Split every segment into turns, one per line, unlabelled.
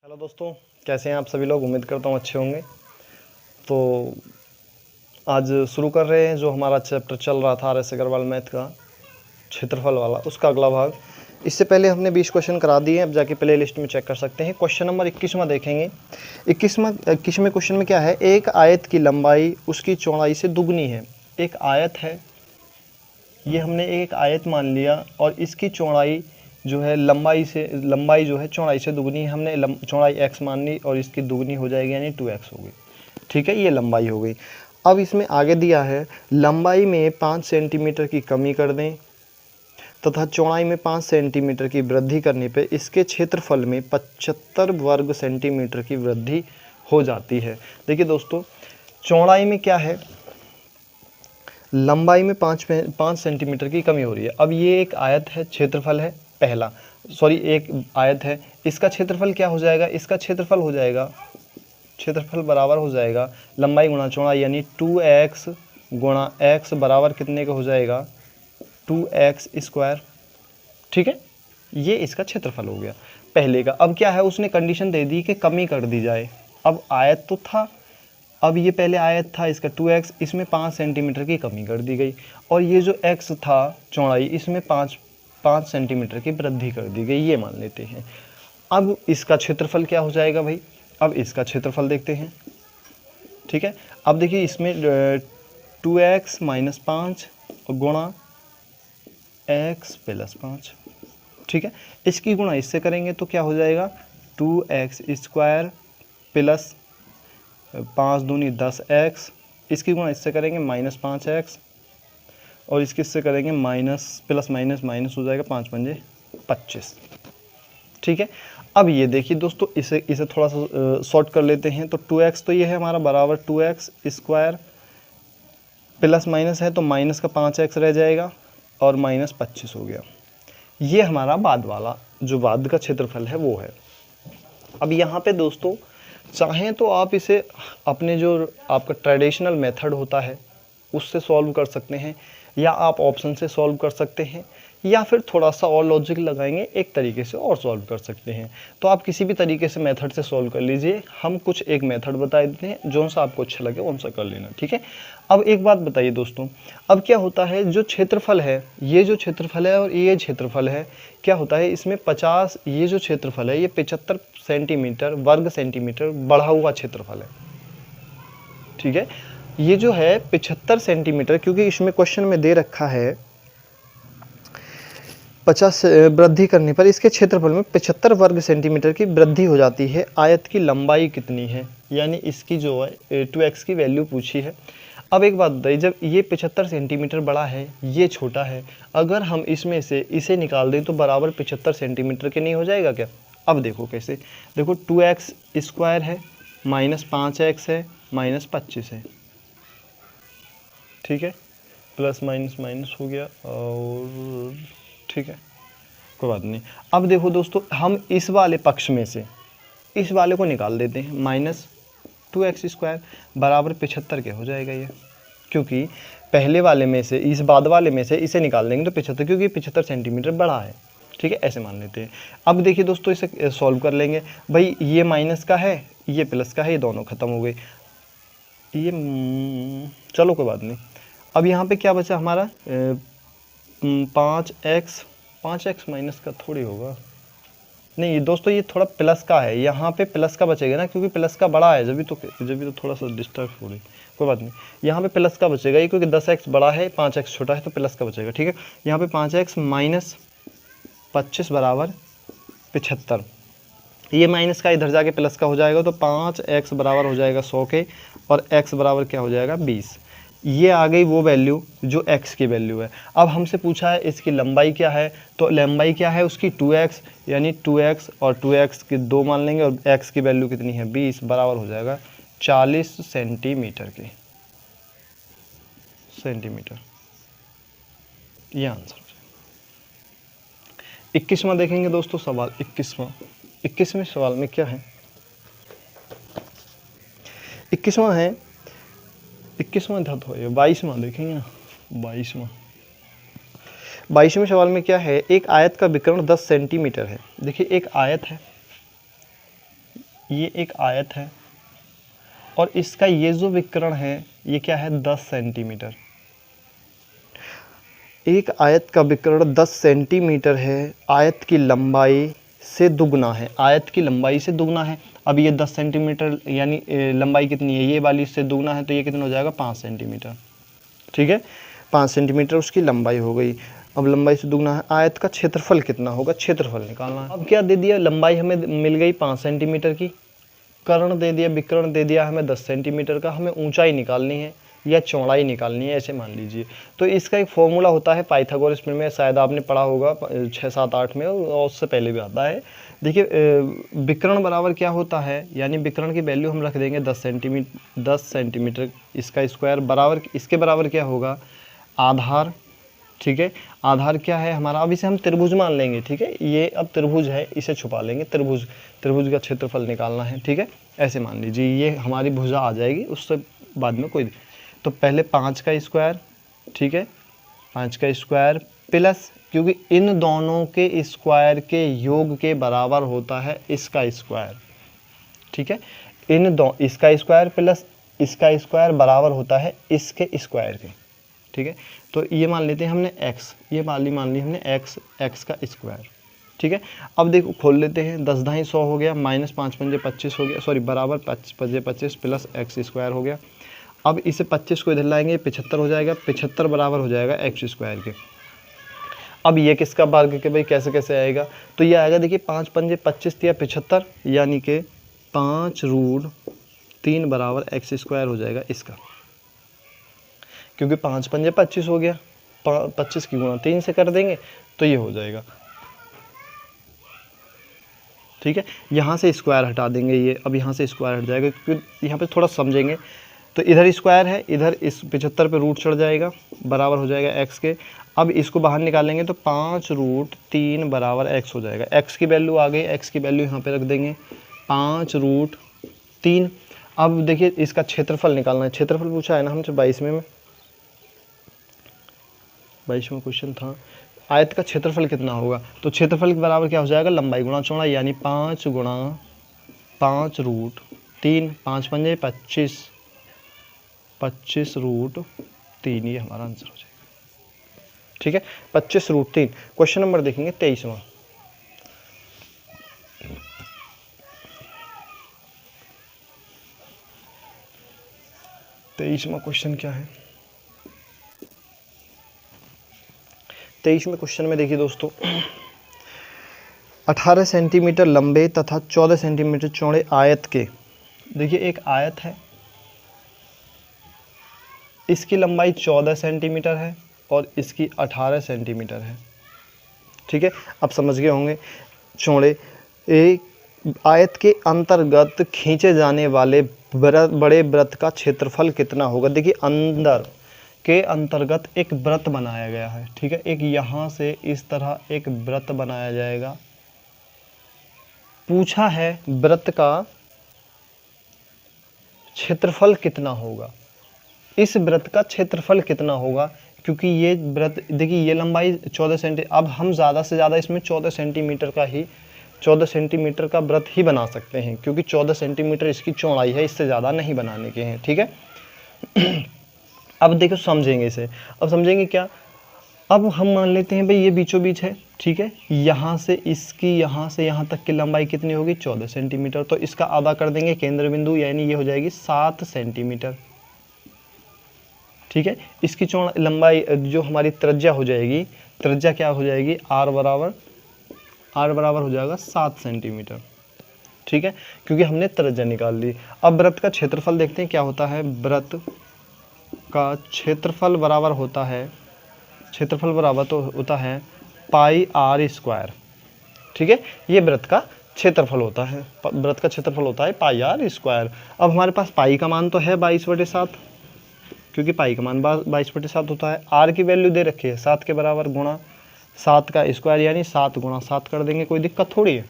Hello दोस्तों, कैसे हैं आप सभी लोग। उम्मीद करता हूँ अच्छे होंगे। तो आज शुरू कर रहे हैं जो हमारा चैप्टर चल रहा था RS अग्रवाल मैथ का क्षेत्रफल वाला, उसका अगला भाग। इससे पहले हमने 20 क्वेश्चन करा दिए, अब जाके प्ले लिस्ट में चेक कर सकते हैं। क्वेश्चन नंबर 21वां देखेंगे। 21वें क्वेश्चन में क्या है, एक आयत की लंबाई उसकी चौड़ाई से दुगनी है। एक आयत है, ये हमने एक आयत मान लिया और इसकी चौड़ाई जो है लंबाई जो है चौड़ाई से दुगनी है। हमने चौड़ाई x मान ली और इसकी दुगनी हो जाएगी यानी 2x हो गई। ठीक है, ये लंबाई हो गई। अब इसमें आगे दिया है लंबाई में 5 सेंटीमीटर की कमी कर दें तथा चौड़ाई में 5 सेंटीमीटर की वृद्धि करने पर इसके क्षेत्रफल में 75 वर्ग सेंटीमीटर की वृद्धि हो जाती है। देखिए दोस्तों, चौड़ाई में क्या है, लंबाई में 5 सेंटीमीटर की कमी हो रही है। अब ये एक आयत है, क्षेत्रफल है पहला, एक आयत है, इसका क्षेत्रफल क्या हो जाएगा, इसका क्षेत्रफल हो जाएगा, क्षेत्रफल बराबर हो जाएगा लंबाई गुणा चौड़ाई यानी 2x गुणा x बराबर कितने का हो जाएगा 2x स्क्वायर। ठीक है, ये इसका क्षेत्रफल हो गया पहले का। अब क्या है, उसने कंडीशन दे दी कि कमी कर दी जाए। अब आयत तो था, अब ये पहले आयत था इसका 2x, इसमें 5 सेंटीमीटर की कमी कर दी गई और ये जो x था चौड़ाई, इसमें 5 सेंटीमीटर की वृद्धि कर दी गई, ये मान लेते हैं। अब इसका क्षेत्रफल क्या हो जाएगा भाई, अब इसका क्षेत्रफल देखते हैं। ठीक है, अब देखिए इसमें 2x - 5 गुणा x + 5। ठीक है, इसकी गुणा इससे करेंगे तो क्या हो जाएगा 2x स्क्वायर प्लस 5 दूनी 10x, इसकी गुणा इससे करेंगे -5x और इसके इससे करेंगे प्लस माइनस हो जाएगा 5 × 5 = 25। ठीक है, अब ये देखिए दोस्तों, इसे थोड़ा सा शॉर्ट कर लेते हैं। तो 2x तो ये है हमारा बराबर 2x स्क्वायर प्लस माइनस है तो माइनस का 5x रह जाएगा और -25 हो गया। ये हमारा बाद वाला जो बाद का क्षेत्रफल है वो है। अब यहाँ पे दोस्तों चाहें तो आप इसे अपने जो आपका ट्रेडिशनल मेथड होता है उससे सॉल्व कर सकते हैं, या आप ऑप्शन से सॉल्व कर सकते हैं, या फिर थोड़ा सा और लॉजिक लगाएंगे एक तरीके से और सॉल्व कर सकते हैं। तो आप किसी भी तरीके से मेथड से सॉल्व कर लीजिए, हम कुछ एक मेथड बता देते हैं, जो सा आपको अच्छा लगे उनसा कर लेना। ठीक है, अब एक बात बताइए दोस्तों, अब क्या होता है, जो क्षेत्रफल है, ये जो क्षेत्रफल है और ये क्षेत्रफल है, क्या होता है इसमें 50, ये जो क्षेत्रफल है ये 75 सेंटीमीटर वर्ग सेंटीमीटर बढ़ा हुआ क्षेत्रफल है। ठीक है, ये जो है 75 सेंटीमीटर, क्योंकि इसमें क्वेश्चन में दे रखा है 50 वृद्धि करने पर इसके क्षेत्रफल में 75 वर्ग सेंटीमीटर की वृद्धि हो जाती है। आयत की लंबाई कितनी है, यानी इसकी जो है 2x की वैल्यू पूछी है। अब एक बात बताइए, जब ये 75 सेंटीमीटर बड़ा है, ये छोटा है, अगर हम इसमें से इसे निकाल दें तो बराबर 75 सेंटीमीटर के नहीं हो जाएगा क्या। अब देखो कैसे, देखो 2x स्क्वायर है -5x है -25 है। ठीक है, प्लस माइनस हो गया और ठीक है, कोई बात नहीं। अब देखो दोस्तों, हम इस वाले पक्ष में से इस वाले को निकाल देते हैं, -2x स्क्वायर बराबर 75 के हो जाएगा ये, क्योंकि पहले वाले में से इस बाद वाले में से इसे निकाल देंगे तो 75, क्योंकि 75 सेंटीमीटर बड़ा है। ठीक है, ऐसे मान लेते हैं। अब देखिए दोस्तों, इसे सॉल्व कर लेंगे। भाई ये माइनस का है, ये प्लस का है, ये दोनों खत्म हो गए, ये चलो कोई बात नहीं। अब यहाँ पे क्या बचा हमारा 5x माइनस का थोड़ी होगा, नहीं दोस्तों ये थोड़ा प्लस का है, यहाँ पे प्लस का बचेगा ना, क्योंकि प्लस का बड़ा है, जब भी तो थोड़ा सा डिस्टर्ब हो रही, कोई बात नहीं। यहाँ पे प्लस का बचेगा, ये क्योंकि 10x बड़ा है 5x छोटा है तो प्लस का बचेगा। ठीक है, यहाँ पे 5x - 25 बराबर 75, ये माइनस का इधर जाके प्लस का हो जाएगा तो 5x बराबर हो जाएगा 100 के और x बराबर क्या हो जाएगा 20। ये आ गई वो वैल्यू जो x की वैल्यू है। अब हमसे पूछा है इसकी लंबाई क्या है, तो लंबाई क्या है उसकी 2x, यानी 2x और 2x की 2 मान लेंगे और x की वैल्यू कितनी है 20, बराबर हो जाएगा 40 सेंटीमीटर की, ये आंसर। 21वां देखेंगे दोस्तों सवाल, 21वें सवाल में क्या है, 21वां है, 21वां था तो 22वां देखेंगे ना, 22वें सवाल में क्या है, एक आयत का विकर्ण 10 सेंटीमीटर है। देखिए एक आयत है, ये एक आयत है और इसका ये जो विकर्ण है ये क्या है 10 सेंटीमीटर। एक आयत का विकर्ण 10 सेंटीमीटर है, आयत की लंबाई से दुगना है, आयत की लंबाई से दुगना है। अब ये 10 सेंटीमीटर यानी लंबाई कितनी है, ये वाली इससे दुगना है, तो ये कितना हो जाएगा 5 सेंटीमीटर। ठीक है, 5 सेंटीमीटर उसकी लंबाई हो गई। अब लंबाई से दुगना है, आयत का क्षेत्रफल कितना होगा, क्षेत्रफल निकालना है। अब क्या दे दिया, लंबाई हमें मिल गई 5 सेंटीमीटर की, कर्ण दे दिया, विकर्ण दे दिया हमें 10 सेंटीमीटर का, हमें ऊंचाई निकालनी है या चौड़ाई निकालनी है, ऐसे मान लीजिए। तो इसका एक फॉर्मूला होता है पाइथागोरस में, शायद आपने पढ़ा होगा 6, 7, 8 में, और उससे पहले भी आता है। देखिए विकर्ण बराबर क्या होता है, यानी विकर्ण की वैल्यू हम रख देंगे 10 सेंटीमीटर, इसका स्क्वायर बराबर, इसके बराबर क्या होगा, आधार। ठीक है, आधार क्या है हमारा, अब इसे हम त्रिभुज मान लेंगे। ठीक है, ये अब त्रिभुज है, इसे छुपा लेंगे, त्रिभुज का क्षेत्रफल निकालना है। ठीक है, ऐसे मान लीजिए ये हमारी भुजा आ जाएगी, उससे बाद में कोई, तो पहले 5 का स्क्वायर, ठीक है, 5 का स्क्वायर प्लस, क्योंकि इन दोनों के स्क्वायर के योग के बराबर होता है इसका स्क्वायर। ठीक है, इसका स्क्वायर प्लस इसका स्क्वायर बराबर होता है इसके स्क्वायर के। ठीक है, तो ये मान लेते हैं हमने x, ये मान ली हमने x का स्क्वायर। ठीक है, अब देखो खोल लेते हैं, 10 ढाई 100 हो गया, माइनस 5 पंजे 25 हो गया, सॉरी बराबर 5 पंजे 25 प्लस x स्क्वायर हो गया। अब इसे 25 को इधर लाएंगे, 75 हो जाएगा, 75 बराबर हो जाएगा x स्क्वायर के। अब ये किसका वर्ग के भाई, कैसे कैसे आएगा, तो ये आएगा, देखिए 5 पंजे 25 या 75, यानी कि 5√3 बराबर x स्क्वायर हो जाएगा इसका, क्योंकि 5 पंजे 25 हो गया, 25 की गुणा 3 से कर देंगे तो ये हो जाएगा। ठीक है, यहाँ से स्क्वायर हटा देंगे ये, अब यहाँ से स्क्वायर हट जाएगा, क्योंकि यहाँ पे थोड़ा समझेंगे। तो इधर स्क्वायर है, इधर इस 75 पे रूट चढ़ जाएगा, बराबर हो जाएगा x के। अब इसको बाहर निकालेंगे तो 5√3 बराबर x हो जाएगा। x की वैल्यू आ गई, x की वैल्यू यहाँ पे रख देंगे 5√3। अब देखिए इसका क्षेत्रफल निकालना है, क्षेत्रफल पूछा है ना हमसे 22वें क्वेश्चन था, आयत का क्षेत्रफल कितना होगा, तो क्षेत्रफल के बराबर क्या हो जाएगा, लंबाई गुणा चौड़ाई, यानी 5 गुणा 5√3, 5 पंजे 25, 25√3, ये हमारा आंसर हो जाएगा। ठीक है, 25√3। क्वेश्चन नंबर देखेंगे 23वां। क्वेश्चन क्या है, 23वें क्वेश्चन में देखिए दोस्तों, 18 सेंटीमीटर लंबे तथा 14 सेंटीमीटर चौड़े आयत के, देखिए एक आयत है, इसकी लंबाई 14 सेंटीमीटर है और इसकी 18 सेंटीमीटर है। ठीक है, अब समझ गए होंगे। चौड़े, एक आयत के अंतर्गत खींचे जाने वाले बड़े वृत्त का क्षेत्रफल कितना होगा। देखिए अंदर के अंतर्गत एक वृत्त बनाया गया है। ठीक है, एक यहाँ से इस तरह एक वृत्त बनाया जाएगा, पूछा है वृत्त का क्षेत्रफल कितना होगा, इस वृत्त का क्षेत्रफल कितना होगा, क्योंकि ये वृत्त देखिए ये लंबाई 14 सेंटीमीटर, अब हम ज़्यादा से ज़्यादा इसमें 14 सेंटीमीटर का वृत्त ही बना सकते हैं, क्योंकि 14 सेंटीमीटर इसकी चौड़ाई है, इससे ज़्यादा नहीं बनाने के हैं। ठीक है, अब देखो समझेंगे इसे, अब समझेंगे क्या, अब हम मान लेते हैं भाई ये बीचों बीच है। ठीक है, यहाँ से इसकी यहाँ से यहाँ तक की लंबाई कितनी होगी, 14 सेंटीमीटर, तो इसका आधा कर देंगे केंद्र बिंदु, यानी ये हो जाएगी 7 सेंटीमीटर। ठीक है, इसकी लंबाई जो हमारी त्रिज्या हो जाएगी, त्रिज्या क्या हो जाएगी, r बराबर हो जाएगा 7 सेंटीमीटर। ठीक है, क्योंकि हमने त्रिज्या निकाल ली। अब वृत्त का क्षेत्रफल देखते हैं क्या होता है, वृत्त का क्षेत्रफल बराबर होता है, पाई r स्क्वायर। ठीक है, ये वृत्त का क्षेत्रफल होता है, पाई r स्क्वायर। अब हमारे पास पाई का मान तो है 22/7, क्योंकि पाई का मान 22/7 होता है, r की वैल्यू दे रखी है 7 के बराबर, गुणा 7 का स्क्वायर, यानी 7 गुणा 7 कर देंगे, कोई दिक्कत थोड़ी है,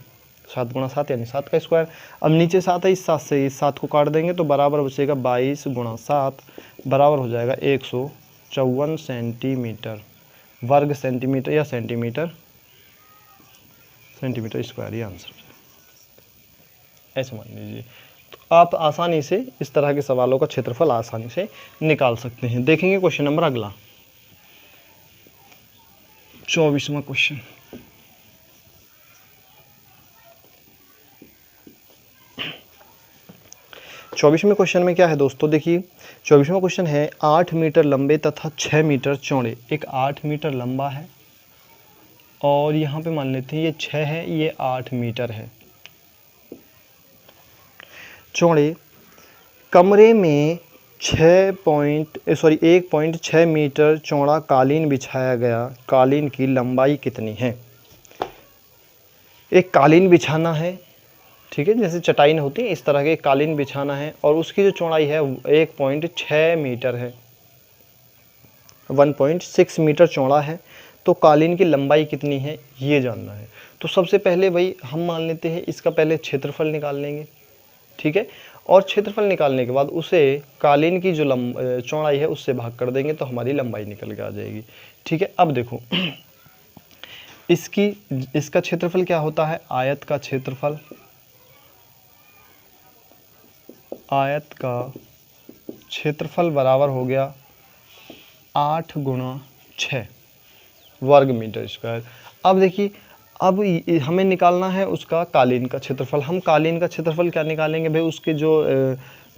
7 गुणा 7 यानी 7 का स्क्वायर। अब नीचे 7 है, इस 7 से इस 7 को काट देंगे तो बराबर बचेगा 22 गुणा 7 बराबर हो जाएगा 154 सेंटीमीटर वर्ग, सेंटीमीटर या सेंटीमीटर स्क्वायर, ये आंसर हो जाएगा। ऐसे मान लीजिए। तो आप आसानी से इस तरह के सवालों का क्षेत्रफल आसानी से निकाल सकते हैं। देखेंगे क्वेश्चन नंबर अगला 24वां क्वेश्चन। 24वें क्वेश्चन में क्या है दोस्तों, देखिए 24वां क्वेश्चन है 8 मीटर लंबे तथा 6 मीटर चौड़े। एक 8 मीटर लंबा है और यहाँ पे मान लेते हैं ये 6 है, ये 8 मीटर है, चौड़े। कमरे में 1.6 मीटर चौड़ा कालीन बिछाया गया। कालीन की लंबाई कितनी है? एक कालीन बिछाना है, ठीक है, जैसे चटाई न होती है इस तरह के कालीन बिछाना है और उसकी जो चौड़ाई है 1.6 मीटर है, 1.6 मीटर चौड़ा है। तो कालीन की लंबाई कितनी है ये जानना है। तो सबसे पहले भाई हम मान लेते हैं इसका पहले क्षेत्रफल निकाल लेंगे, ठीक है, और क्षेत्रफल निकालने के बाद उसे कालीन की जो चौड़ाई है उससे भाग कर देंगे तो हमारी लंबाई निकल के आ जाएगी, ठीक है। अब देखो इसका क्षेत्रफल क्या होता है, आयत का क्षेत्रफल, आयत का क्षेत्रफल बराबर हो गया 8 × 6 वर्ग मीटर स्क्वायर। अब देखिए अब हमें निकालना है उसका कालीन का क्षेत्रफल। हम कालीन का क्षेत्रफल क्या निकालेंगे भाई, उसके जो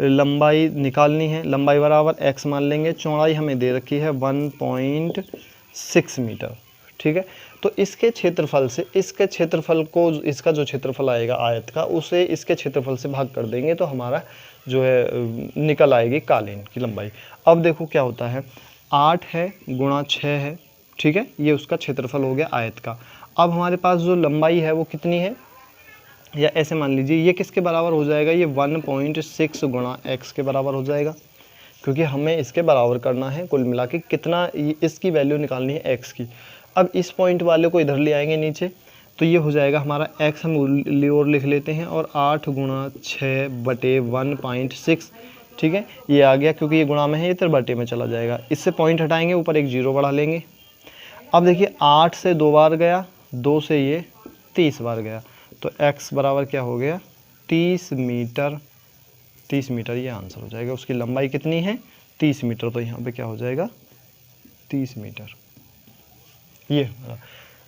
लंबाई निकालनी है, लंबाई बराबर x मान लेंगे, चौड़ाई हमें दे रखी है 1.6 मीटर, ठीक है। तो इसके क्षेत्रफल से इसके क्षेत्रफल को, इसका जो क्षेत्रफल आएगा आयत का, उसे इसके क्षेत्रफल से भाग कर देंगे तो हमारा जो है निकल आएगी कालीन की लंबाई। अब देखो क्या होता है, 8 है गुणा 6 है, ठीक है, ये उसका क्षेत्रफल हो गया आयत का। अब हमारे पास जो लंबाई है वो कितनी है, या ऐसे मान लीजिए ये किसके बराबर हो जाएगा, ये 1.6 गुणा x के बराबर हो जाएगा, क्योंकि हमें इसके बराबर करना है कुल मिला के कितना, इसकी वैल्यू निकालनी है x की। अब इस पॉइंट वाले को इधर ले आएंगे नीचे, तो ये हो जाएगा हमारा x, हम और लिख लेते हैं, और 8 × 6 बटे 1.6, ठीक है, ये आ गया, क्योंकि ये गुणा में है ये तो बटे में चला जाएगा। इससे पॉइंट हटाएंगे, ऊपर एक 0 बढ़ा लेंगे। अब देखिए 8 से 2 बार गया, 2 से ये 30 बार गया, तो x बराबर क्या हो गया 30 मीटर। 30 मीटर ये आंसर हो जाएगा। उसकी लंबाई कितनी है 30 मीटर, तो यहाँ पे क्या हो जाएगा 30 मीटर, ये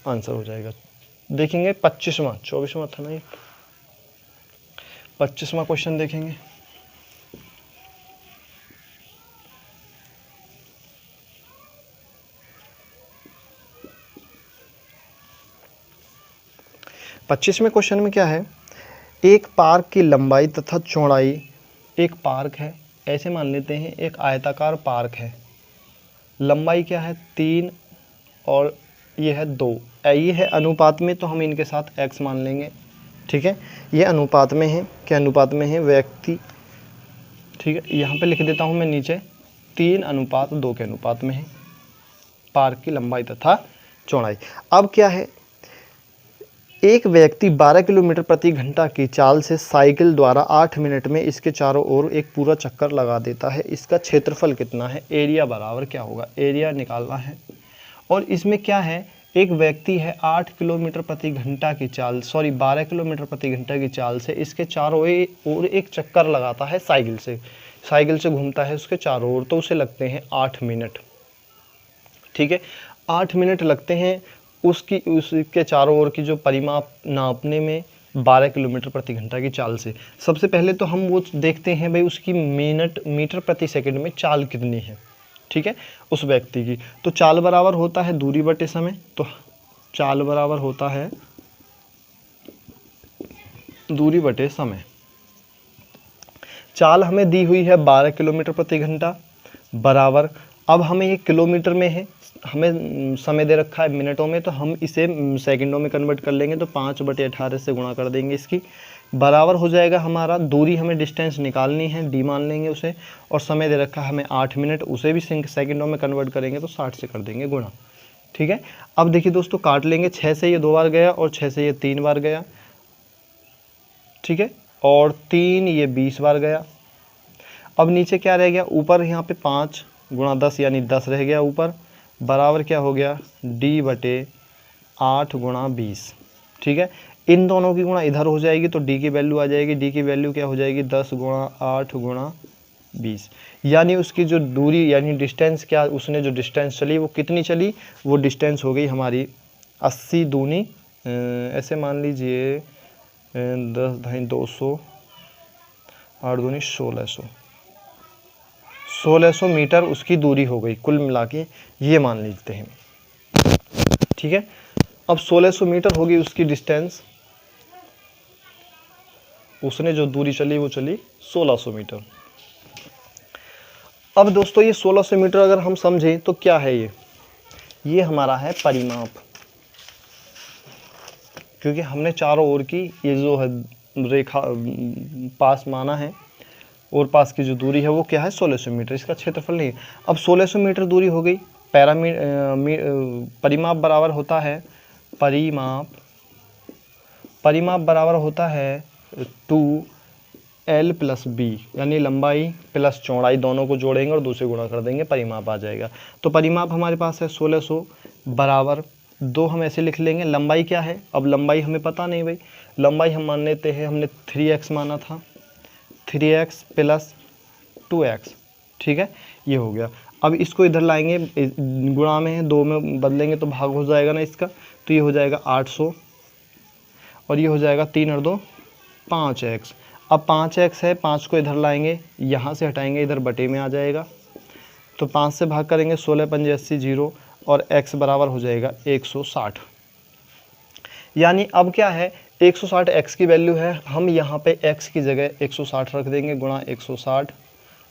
आंसर हो जाएगा। देखेंगे 25वां, 24वां था ना ये, 25वां क्वेश्चन देखेंगे। पच्चीसवें क्वेश्चन में क्या है, एक पार्क की लंबाई तथा चौड़ाई, एक पार्क है, ऐसे मान लेते हैं एक आयताकार पार्क है, लंबाई क्या है 3 और ये है 2, ये है अनुपात में, तो हम इनके साथ x मान लेंगे, ठीक है। ये अनुपात में है, क्या अनुपात में है व्यक्ति, ठीक है, यहाँ पे लिख देता हूँ मैं नीचे 3:2 के अनुपात में है पार्क की लंबाई तथा चौड़ाई। अब क्या है, एक व्यक्ति 12 किलोमीटर प्रति घंटा की चाल से साइकिल द्वारा 8 मिनट में इसके चारों ओर एक पूरा चक्कर लगा देता है। इसका क्षेत्रफल कितना है, एरिया बराबर क्या होगा, एरिया निकालना है। और इसमें क्या है, एक व्यक्ति है 8 किलोमीटर प्रति घंटा की चाल, 12 किलोमीटर प्रति घंटा की चाल से इसके चारों ओर एक चक्कर लगाता है, साइकिल से घूमता है उसके चारों ओर, तो उसे लगते हैं 8 मिनट, ठीक है। 8 मिनट लगते हैं उसके चारों ओर की जो परिमाप नापने में 12 किलोमीटर प्रति घंटा की चाल से। सबसे पहले तो हम वो देखते हैं भाई उसकी मीटर प्रति सेकंड में चाल कितनी है, ठीक है, उस व्यक्ति की। तो चाल बराबर होता है दूरी बटे समय, तो चाल बराबर होता है दूरी बटे समय। चाल हमें दी हुई है 12 किलोमीटर प्रति घंटा बराबर, अब हमें ये किलोमीटर में है, हमें समय दे रखा है मिनटों में, तो हम इसे सेकंडों में कन्वर्ट कर लेंगे, तो 5/18 से गुणा कर देंगे इसकी, बराबर हो जाएगा हमारा, दूरी हमें डिस्टेंस निकालनी है d मान लेंगे उसे, और समय दे रखा है हमें 8 मिनट, उसे भी सेकंडों में कन्वर्ट करेंगे तो 60 से कर देंगे गुणा, ठीक है। अब देखिए दोस्तों काट लेंगे, 6 से ये 2 बार गया और 6 से ये 3 बार गया, ठीक है, और 3 ये 20 बार गया। अब नीचे क्या रह गया, ऊपर यहाँ पे 5 × 10 यानी 10 रह गया ऊपर, बराबर क्या हो गया d/8 × 20, ठीक है। इन दोनों की गुणा इधर हो जाएगी तो डी की वैल्यू आ जाएगी। डी की वैल्यू क्या हो जाएगी 10 गुणा 8 गुणा 20, यानी उसकी जो दूरी यानी डिस्टेंस, क्या उसने जो डिस्टेंस चली वो कितनी चली, वो डिस्टेंस हो गई हमारी 80 दूनी ऐसे मान लीजिए 10 ढाई 200 8 दूनी 1600 मीटर उसकी दूरी हो गई कुल मिला के, ये मान लेते हैं। ठीक है, अब 1600 मीटर होगी उसकी डिस्टेंस, उसने जो दूरी चली वो चली 1600 मीटर। अब दोस्तों ये 1600 मीटर अगर हम समझें तो क्या है ये हमारा है परिमाप, क्योंकि हमने चारों ओर की ये जो है रेखा पास माना है और पास की जो दूरी है वो क्या है 1600 मीटर, इसका क्षेत्रफल नहीं है। अब 1600 मीटर दूरी हो गई, परिमाप बराबर होता है परिमाप बराबर होता है 2L + B, यानी लंबाई प्लस चौड़ाई दोनों को जोड़ेंगे और 2 से गुणा कर देंगे, परिमाप आ जाएगा। तो परिमाप हमारे पास है 1600 बराबर 2, हम ऐसे लिख लेंगे। लंबाई क्या है, अब लंबाई हमें पता नहीं भाई, लंबाई हम मान लेते हैं, हमने 3x माना था, 3x + 2x, ठीक है, ये हो गया। अब इसको इधर लाएंगे, गुणा में है 2 में बदलेंगे तो भाग हो जाएगा ना इसका, तो ये हो जाएगा 800 और ये हो जाएगा 3 और 2 5x। अब 5x है, 5 को इधर लाएंगे, यहाँ से हटाएंगे, इधर बटे में आ जाएगा, तो 5 से भाग करेंगे, 16 पंजे 80 0 और x बराबर हो जाएगा 160। यानी अब क्या है 160 x की वैल्यू है, हम यहाँ पे x की जगह 160 रख देंगे गुणा 160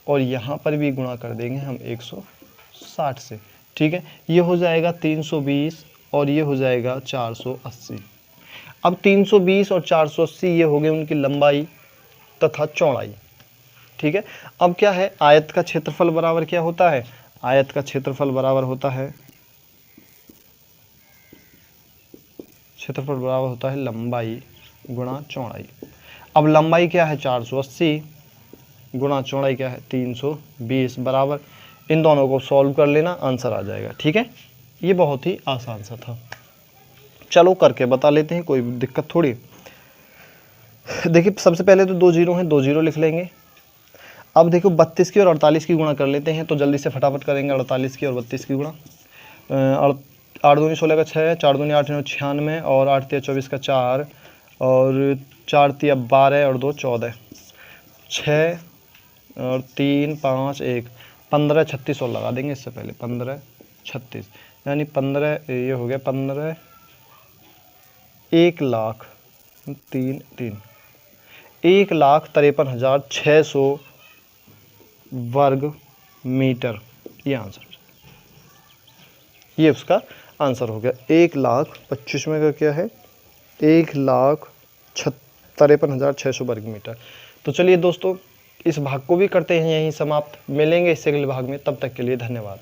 और यहाँ पर भी गुणा कर देंगे हम 160 से। ठीक है, ये हो जाएगा 320 और ये हो जाएगा 480। अब 320 और 480 ये हो गए उनकी लंबाई तथा चौड़ाई। ठीक है, अब क्या है आयत का क्षेत्रफल बराबर क्या होता है, आयत का क्षेत्रफल बराबर होता है लंबाई गुणा चौड़ाई। अब लंबाई क्या है 480 गुणा चौड़ाई क्या है 320 बराबर, इन दोनों को सॉल्व कर लेना, आंसर आ जाएगा। ठीक है, ये बहुत ही आसान सा था, चलो करके बता लेते हैं, कोई दिक्कत थोड़ी। देखिए सबसे पहले तो 2 जीरो हैं, 2 जीरो लिख लेंगे। अब देखो 32 की और 48 की गुणा कर लेते हैं, तो जल्दी से फटाफट करेंगे 48 की और 32 की गुणा। 8 दूनी 16 का 6, 4 दूनी 8 9 96 और 8 तिया 24 का 4 और 4 तिया 12 और 2 14, 6 और 3 5 1 15 36 और लगा देंगे इससे पहले, 15 36 यानी 15 ये हो गया 15 1,53,600 वर्ग मीटर, ये आंसर, ये उसका आंसर हो गया। 1,25,000 में का क्या है 1,53,600 वर्ग मीटर। तो चलिए दोस्तों इस भाग को भी करते हैं यहीं समाप्त, मिलेंगे इससे अगले भाग में, तब तक के लिए धन्यवाद।